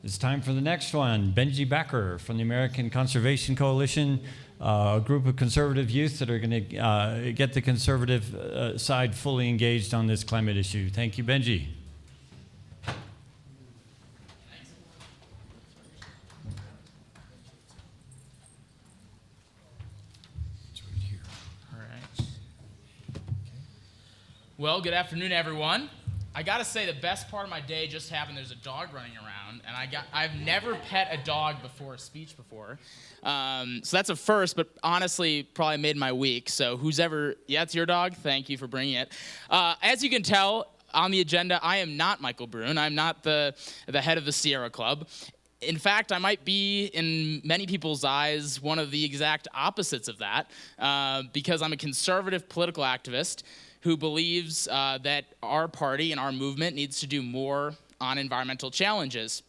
It's time for the next one. Benji Backer from the American Conservation Coalition, a group of conservative youth that are going to get the conservative side fully engaged on this climate issue. Thank you, Benji. All right. Well, good afternoon, everyone. I gotta say, the best part of my day just happened. There's a dog running around, and I've never pet a dog before a speech before, so that's a first. But honestly, probably made my week. So yeah, it's your dog. Thank you for bringing it. As you can tell on the agenda, I am not Michael Brune. I'm not the head of the Sierra Club. In fact, I might be, in many people's eyes, one of the exact opposites of that, because I'm a conservative political activist who believes that our party and our movement needs to do more on environmental challenges.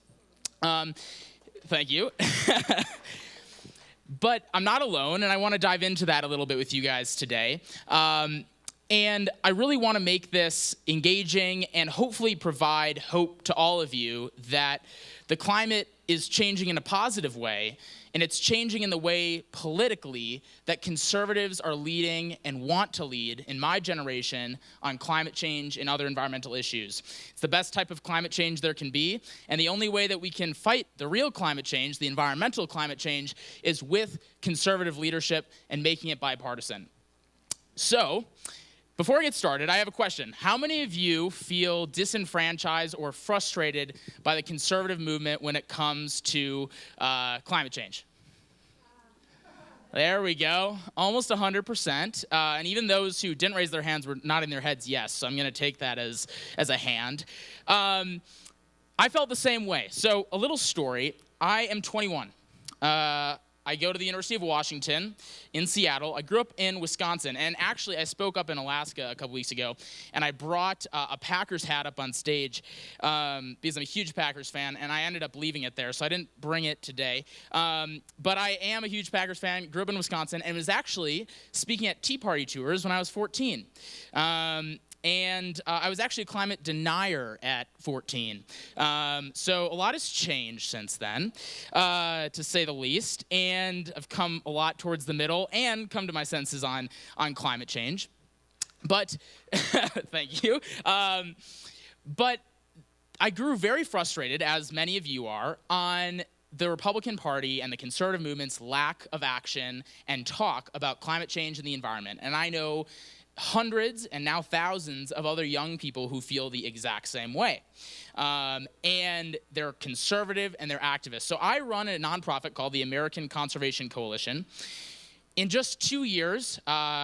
Thank you. But I'm not alone, and I want to dive into that a little bit with you guys today. And I really want to make this engaging and hopefully provide hope to all of you that the climate is changing in a positive way, and it's changing in the way politically that conservatives are leading and want to lead in my generation on climate change and other environmental issues. It's the best type of climate change there can be, and the only way that we can fight the real climate change, the environmental climate change, is with conservative leadership and making it bipartisan. So, before I get started, I have a question. How many of you feel disenfranchised or frustrated by the conservative movement when it comes to climate change? There we go. Almost 100%. And even those who didn't raise their hands were nodding their heads yes, so I'm going to take that as a hand. I felt the same way. So a little story. I am 21. I go to the University of Washington in Seattle. I grew up in Wisconsin, and actually I spoke up in Alaska a couple weeks ago, and I brought a Packers hat up on stage because I'm a huge Packers fan, and I ended up leaving it there, so I didn't bring it today. But I am a huge Packers fan, grew up in Wisconsin, and was actually speaking at Tea Party tours when I was 14. And I was actually a climate denier at 14. So a lot has changed since then, to say the least. And I've come a lot towards the middle and come to my senses on climate change. But, thank you. But I grew very frustrated, as many of you are, on the Republican Party and the conservative movement's lack of action and talk about climate change and the environment. And I know hundreds and now thousands of other young people who feel the exact same way. And they're conservative and they're activists. So I run a nonprofit called the American Conservation Coalition. In just 2 years,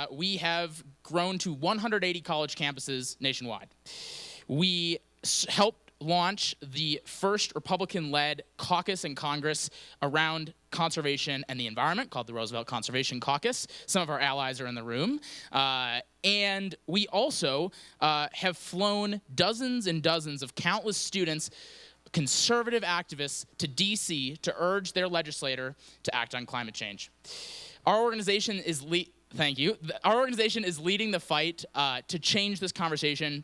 we have grown to 180 college campuses nationwide. We helped launch the first Republican-led caucus in Congress around conservation and the environment, called the Roosevelt Conservation Caucus. Some of our allies are in the room. And we also have flown dozens and dozens of countless students, conservative activists, to D.C. to urge their legislator to act on climate change. Our organization is Our organization is leading the fight to change this conversation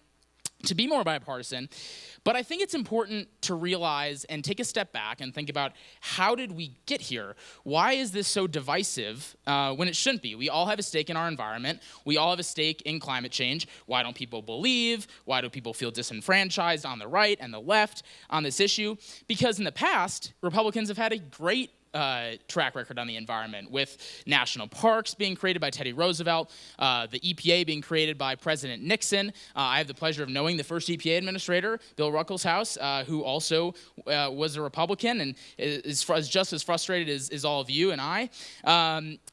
to be more bipartisan. But I think it's important to realize and take a step back and think about, how did we get here? Why is this so divisive when it shouldn't be? We all have a stake in our environment. We all have a stake in climate change. Why don't people believe? Why do people feel disenfranchised on the right and the left on this issue? Because in the past, Republicans have had a great track record on the environment, with national parks being created by Teddy Roosevelt, the EPA being created by President Nixon. I have the pleasure of knowing the first EPA administrator, Bill Ruckelshaus, who also was a Republican and is just as frustrated as all of you and I.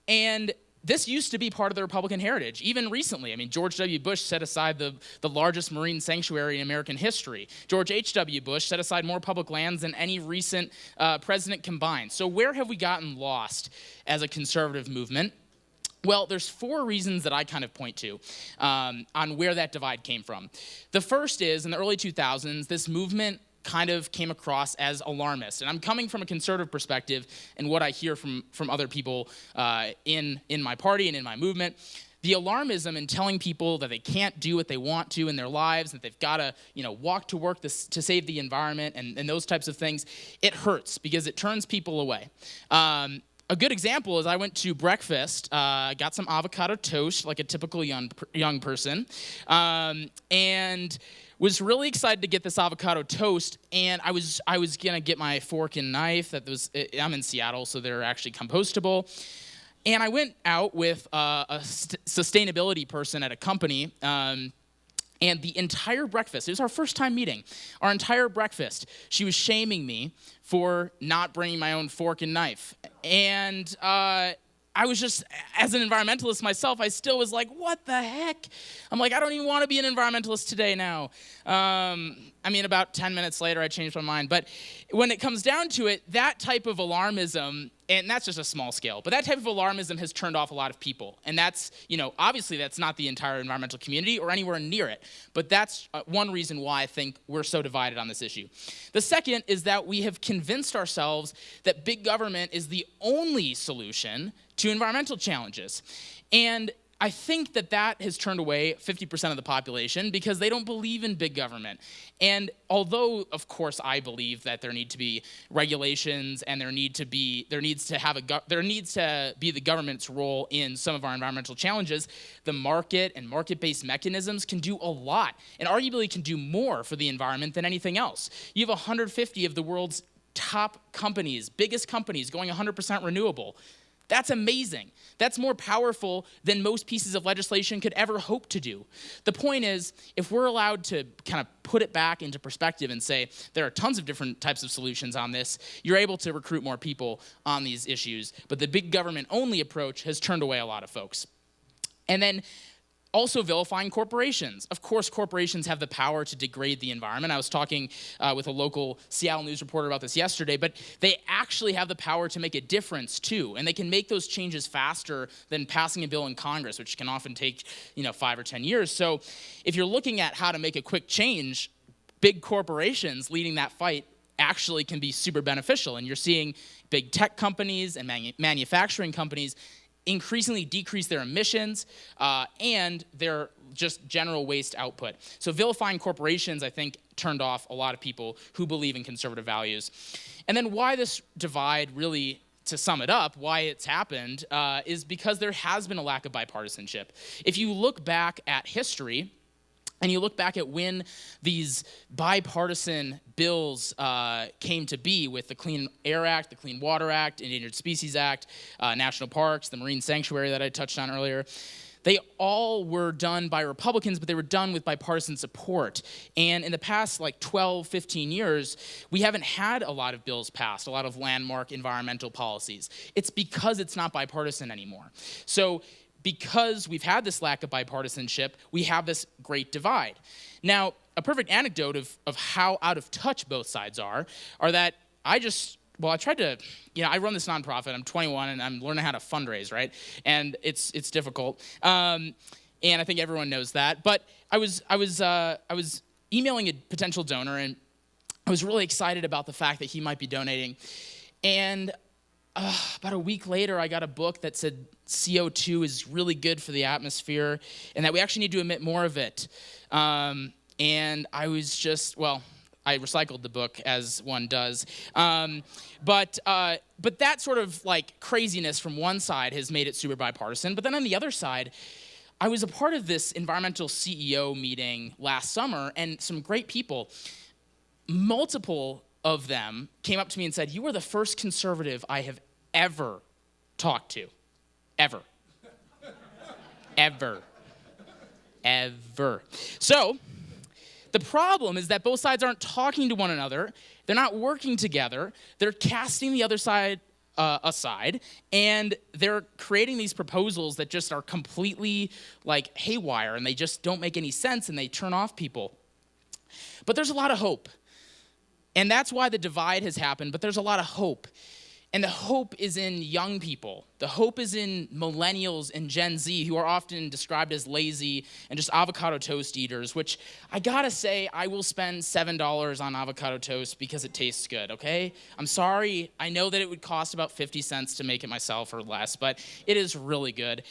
And this used to be part of the Republican heritage, even recently. I mean, George W. Bush set aside the largest marine sanctuary in American history. George H.W. Bush set aside more public lands than any recent president combined. So where have we gotten lost as a conservative movement? Well, there's 4 reasons that I kind of point to on where that divide came from. The first is, in the early 2000s, this movement kind of came across as alarmist. And I'm coming from a conservative perspective and what I hear from other people in my party and in my movement. the alarmism in telling people that they can't do what they want to in their lives, that they've got to, walk to work to save the environment and those types of things, it hurts because it turns people away. A good example is I went to breakfast, got some avocado toast like a typical young person, and was really excited to get this avocado toast. And I was gonna get my fork and knife. I'm in Seattle, so they're actually compostable. And I went out with a sustainability person at a company. And the entire breakfast, it was our first time meeting, our entire breakfast, she was shaming me for not bringing my own fork and knife. And I was just, as an environmentalist myself, I still was like, what the heck? I'm like, I don't even want to be an environmentalist today now. About 10 minutes later, I changed my mind. But when it comes down to it, that type of alarmism, and that's just a small scale, but that type of alarmism has turned off a lot of people. And that's, obviously that's not the entire environmental community or anywhere near it. But that's one reason why I think we're so divided on this issue. The second is that we have convinced ourselves that big government is the only solution to environmental challenges. And I think that has turned away 50% of the population because they don't believe in big government. And although, of course, I believe that there need to be regulations and there needs to be the government's role in some of our environmental challenges, the market and market-based mechanisms can do a lot and arguably can do more for the environment than anything else. You have 150 of the world's top companies, biggest companies, going 100% renewable. That's amazing. That's more powerful than most pieces of legislation could ever hope to do. The point is, if we're allowed to kind of put it back into perspective and say there are tons of different types of solutions on this, you're able to recruit more people on these issues. But the big government-only approach has turned away a lot of folks. And then also vilifying corporations. Of course, corporations have the power to degrade the environment. I was talking with a local Seattle news reporter about this yesterday, but they actually have the power to make a difference too, and they can make those changes faster than passing a bill in Congress, which can often take 5 or 10 years. So if you're looking at how to make a quick change, big corporations leading that fight actually can be super beneficial, and you're seeing big tech companies and manufacturing companies increasingly decrease their emissions and their just general waste output. So vilifying corporations, I think, turned off a lot of people who believe in conservative values. And then why this divide really, to sum it up, why it's happened is because there has been a lack of bipartisanship. If you look back at history, and you look back at when these bipartisan bills came to be with the Clean Air Act, the Clean Water Act, Endangered Species Act, national parks, the marine sanctuary that I touched on earlier, they all were done by Republicans, but they were done with bipartisan support. And in the past 12, 15 years, we haven't had a lot of bills passed, a lot of landmark environmental policies. It's because it's not bipartisan anymore. So because we've had this lack of bipartisanship, we have this great divide. Now, a perfect anecdote of how out of touch both sides are that I tried to, I run this nonprofit, I'm 21, and I'm learning how to fundraise, right? And it's difficult. And I think everyone knows that. But I was emailing a potential donor, and I was really excited about the fact that he might be donating. And about a week later, I got a book that said CO2 is really good for the atmosphere and that we actually need to emit more of it. And I was just, I recycled the book, as one does. But that sort of craziness from one side has made it super bipartisan. But then on the other side, I was a part of this environmental CEO meeting last summer, and some great people, multiple of them came up to me and said, "You are the first conservative I have ever talked to. Ever. Ever. Ever." So the problem is that both sides aren't talking to one another. They're not working together. They're casting the other side aside, and they're creating these proposals that just are completely haywire, and they just don't make any sense, and they turn off people. But there's a lot of hope. And that's why the divide has happened, but there's a lot of hope. And the hope is in young people. The hope is in millennials and Gen Z, who are often described as lazy and just avocado toast eaters, which I gotta say, I will spend $7 on avocado toast because it tastes good, okay? I'm sorry, I know that it would cost about 50 cents to make it myself or less, but it is really good.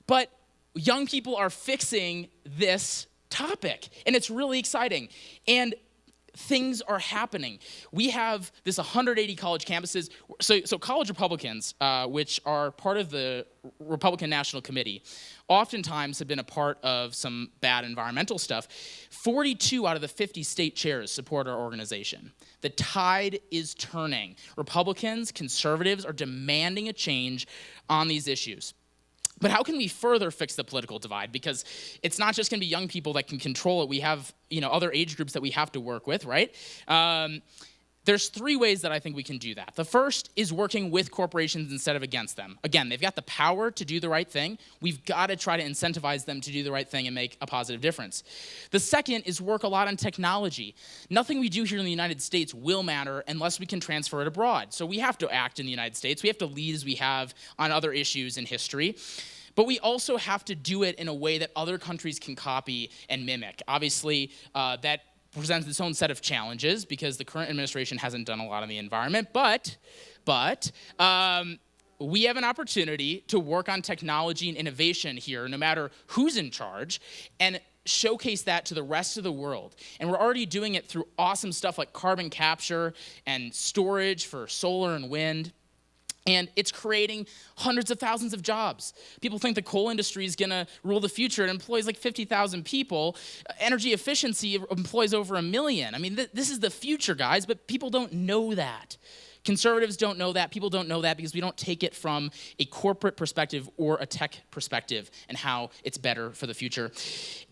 But young people are fixing this topic, and it's really exciting. And things are happening. We have this 180 college campuses. So college Republicans, which are part of the Republican National Committee, oftentimes have been a part of some bad environmental stuff. 42 out of the 50 state chairs support our organization. The tide is turning. Republicans, conservatives are demanding a change on these issues. But how can we further fix the political divide? Because it's not just going to be young people that can control it. We have, other age groups that we have to work with, right? There's 3 ways that I think we can do that. The first is working with corporations instead of against them. Again, they've got the power to do the right thing. We've got to try to incentivize them to do the right thing and make a positive difference. The second is work a lot on technology. Nothing we do here in the United States will matter unless we can transfer it abroad. So we have to act in the United States. We have to lead as we have on other issues in history. But we also have to do it in a way that other countries can copy and mimic. Obviously, that presents its own set of challenges because the current administration hasn't done a lot on the environment. But we have an opportunity to work on technology and innovation here, no matter who's in charge, and showcase that to the rest of the world. And we're already doing it through awesome stuff like carbon capture and storage for solar and wind. And it's creating hundreds of thousands of jobs. People think the coal industry is going to rule the future. It employs like 50,000 people. Energy efficiency employs over 1 million. I mean, this is the future, guys, but people don't know that. Conservatives don't know that. People don't know that because we don't take it from a corporate perspective or a tech perspective and how it's better for the future.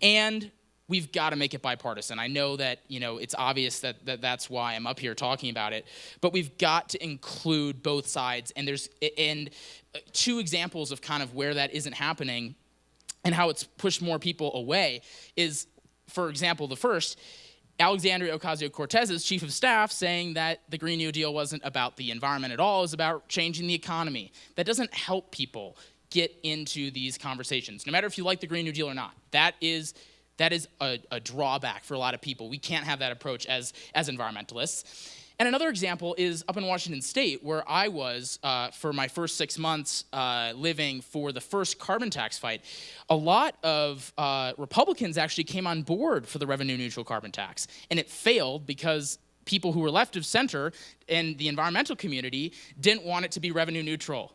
And we've got to make it bipartisan. I know that, it's obvious that that's why I'm up here talking about it, but we've got to include both sides. And there's 2 examples of kind of where that isn't happening and how it's pushed more people away is, for example, the first, Alexandria Ocasio-Cortez's chief of staff saying that the Green New Deal wasn't about the environment at all, it was about changing the economy. That doesn't help people get into these conversations, no matter if you like the Green New Deal or not. That is a drawback for a lot of people. We can't have that approach as environmentalists. And another example is up in Washington State, where I was for my first 6 months living for the first carbon tax fight. A lot of Republicans actually came on board for the revenue-neutral carbon tax, and it failed because people who were left of center in the environmental community didn't want it to be revenue neutral.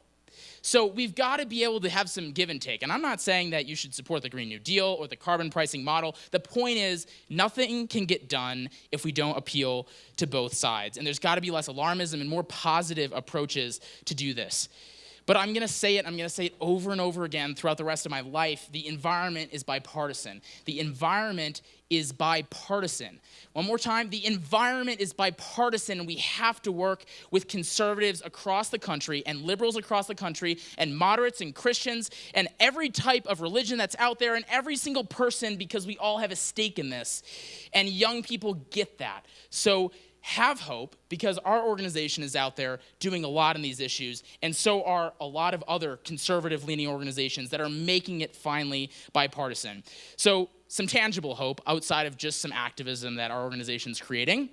So we've got to be able to have some give and take. And I'm not saying that you should support the Green New Deal or the carbon pricing model. The point is nothing can get done if we don't appeal to both sides. And there's got to be less alarmism and more positive approaches to do this. But I'm going to say it over and over again throughout the rest of my life. The environment is bipartisan. The environment is bipartisan. One more time, the environment is bipartisan, and we have to work with conservatives across the country and liberals across the country and moderates and Christians and every type of religion that's out there and every single person, because we all have a stake in this. And young people get that. So have hope, because our organization is out there doing a lot in these issues, and so are a lot of other conservative-leaning organizations that are making it finally bipartisan. So some tangible hope outside of just some activism that our organization's creating.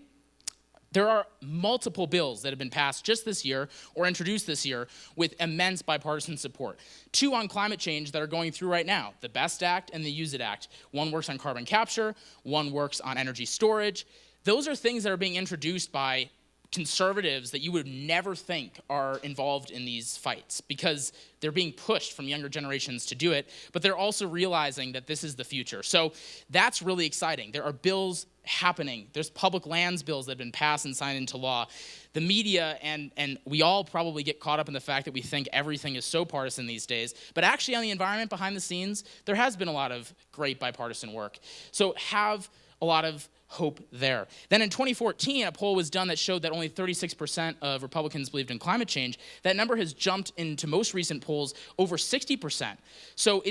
There are multiple bills that have been passed just this year or introduced this year with immense bipartisan support. 2 on climate change that are going through right now, the BEST Act and the Use It Act. One works on carbon capture, one works on energy storage. Those are things that are being introduced by conservatives that you would never think are involved in these fights because they're being pushed from younger generations to do it, but they're also realizing that this is the future. So that's really exciting. There are bills happening. There's public lands bills that have been passed and signed into law. The media and we all probably get caught up in the fact that we think everything is so partisan these days, but actually on the environment behind the scenes, there has been a lot of great bipartisan work. So have a lot of hope there. Then in 2014, a poll was done that showed that only 36% of Republicans believed in climate change. That number has jumped into most recent polls over 60%. So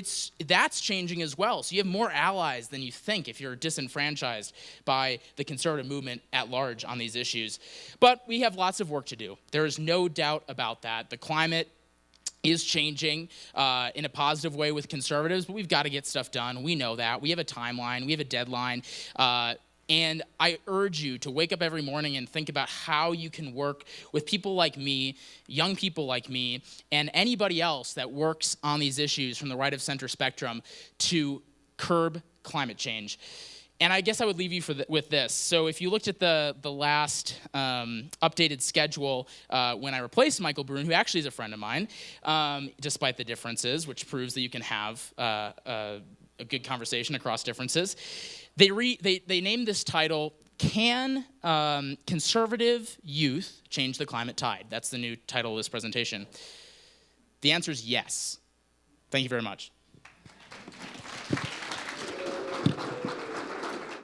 that's changing as well. So you have more allies than you think if you're disenfranchised by the conservative movement at large on these issues. But we have lots of work to do. There is no doubt about that. The climate is changing in a positive way with conservatives, but we've got to get stuff done. We know that. We have a timeline. We have a deadline. And I urge you to wake up every morning and think about how you can work with people like me, young people like me, and anybody else that works on these issues from the right of center spectrum to curb climate change. And I guess I would leave you with this. So if you looked at the last updated schedule when I replaced Michael Brune, who actually is a friend of mine, despite the differences, which proves that you can have a good conversation across differences, they named this title, Can Conservative Youth Change the Climate Tide? That's the new title of this presentation. The answer is yes. Thank you very much.